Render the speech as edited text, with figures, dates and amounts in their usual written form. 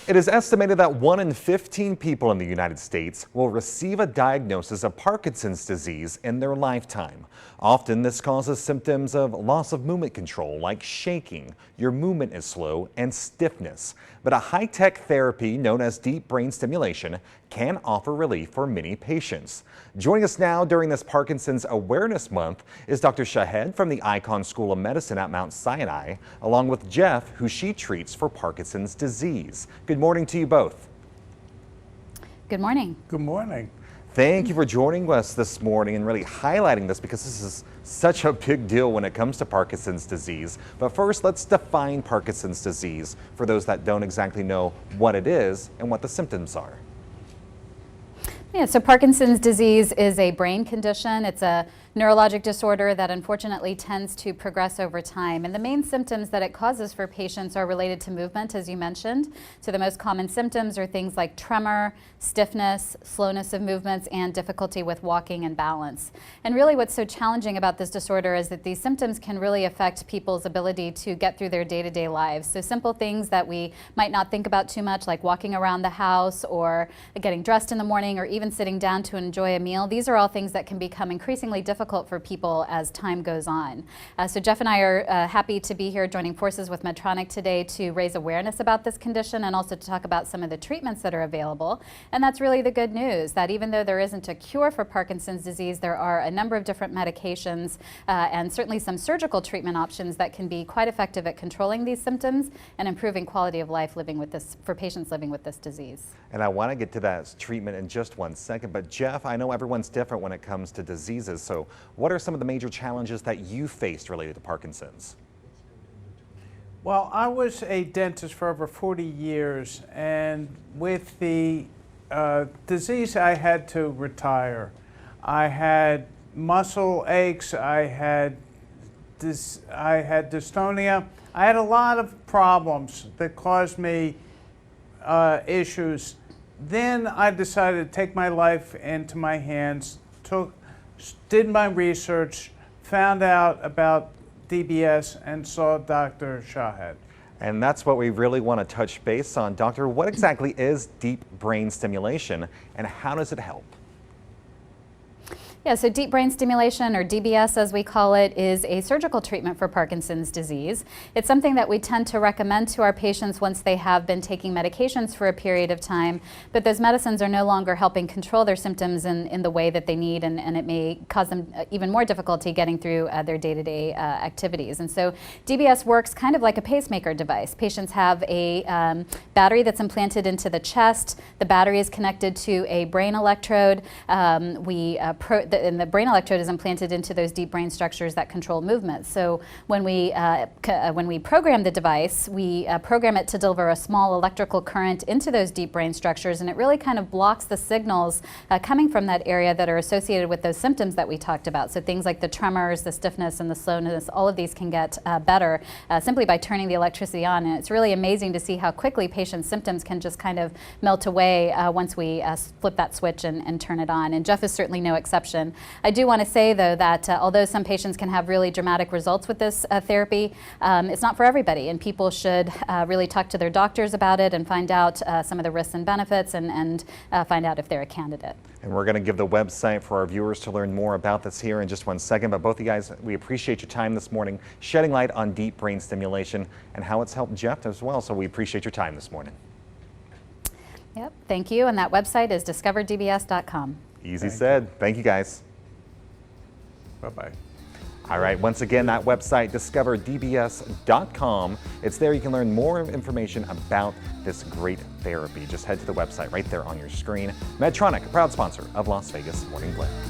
It is estimated that 1 in 15 people in the United States will receive a diagnosis of Parkinson's disease in their lifetime. Often this causes symptoms of loss of movement control like shaking, your movement is slow, and stiffness. But a high-tech therapy known as deep brain stimulation can offer relief for many patients. Joining us now during this Parkinson's Awareness Month is Dr. Shahed from the Icahn School of Medicine at Mount Sinai, along with Jeff, who she treats for Parkinson's disease. Good morning to you both. Good morning. Good morning. Thank you for joining us this morning and really highlighting this because this is such a big deal when it comes to Parkinson's disease. But first, let's define Parkinson's disease for those that don't exactly know what it is and what the symptoms are. Yeah, so Parkinson's disease is a brain condition. It's a neurologic disorder that unfortunately tends to progress over time. And the main symptoms that it causes for patients are related to movement, as you mentioned. So the most common symptoms are things like tremor, stiffness, slowness of movements, and difficulty with walking and balance. And really what's so challenging about this disorder is that these symptoms can really affect people's ability to get through their day-to-day lives. So simple things that we might not think about too much, like walking around the house or getting dressed in the morning or even sitting down to enjoy a meal. These are all things that can become increasingly difficult for people as time goes on. So Jeff and I are happy to be here joining forces with Medtronic today to raise awareness about this condition and also to talk about some of the treatments that are available. And that's really the good news, that even though there isn't a cure for Parkinson's disease, there are a number of different medications and certainly some surgical treatment options that can be quite effective at controlling these symptoms and improving quality of life living with this for patients living with this disease. And I want to get to that treatment in just one second, but Jeff, I know everyone's different when it comes to diseases, so what are some of the major challenges that you faced related to Parkinson's? Well, I was a dentist for over 40 years, and with the disease, I had to retire. I had muscle aches, I had dystonia. I had a lot of problems that caused me issues. Then I decided to take my life into my hands, did my research, found out about DBS, and saw Dr. Shahed. And that's what we really want to touch base on. Doctor, what exactly is deep brain stimulation and how does it help? Yeah, so deep brain stimulation, or DBS as we call it, is a surgical treatment for Parkinson's disease. It's something that we tend to recommend to our patients once they have been taking medications for a period of time, but those medicines are no longer helping control their symptoms in the way that they need, and it may cause them even more difficulty getting through their day-to-day activities. And so DBS works kind of like a pacemaker device. Patients have a battery that's implanted into the chest. The battery is connected to a brain electrode. And the brain electrode is implanted into those deep brain structures that control movement. So when we program the device, we program it to deliver a small electrical current into those deep brain structures, and it really kind of blocks the signals coming from that area that are associated with those symptoms that we talked about. So things like the tremors, the stiffness, and the slowness, all of these can get better simply by turning the electricity on. And it's really amazing to see how quickly patients' symptoms can just kind of melt away once we flip that switch and turn it on. And Jeff is certainly no exception. I do want to say, though, that although some patients can have really dramatic results with this therapy, it's not for everybody, and people should really talk to their doctors about it and find out some of the risks and benefits and find out if they're a candidate. And we're going to give the website for our viewers to learn more about this here in just one second, but both of you guys, we appreciate your time this morning, shedding light on deep brain stimulation and how it's helped Jeff as well, so we appreciate your time this morning. Yep, thank you, and that website is discoverdbs.com. Easy said. Thank you, guys. Bye-bye. All right, once again, that website, discoverdbs.com. It's there you can learn more information about this great therapy. Just head to the website right there on your screen. Medtronic, a proud sponsor of Las Vegas Morning Blend.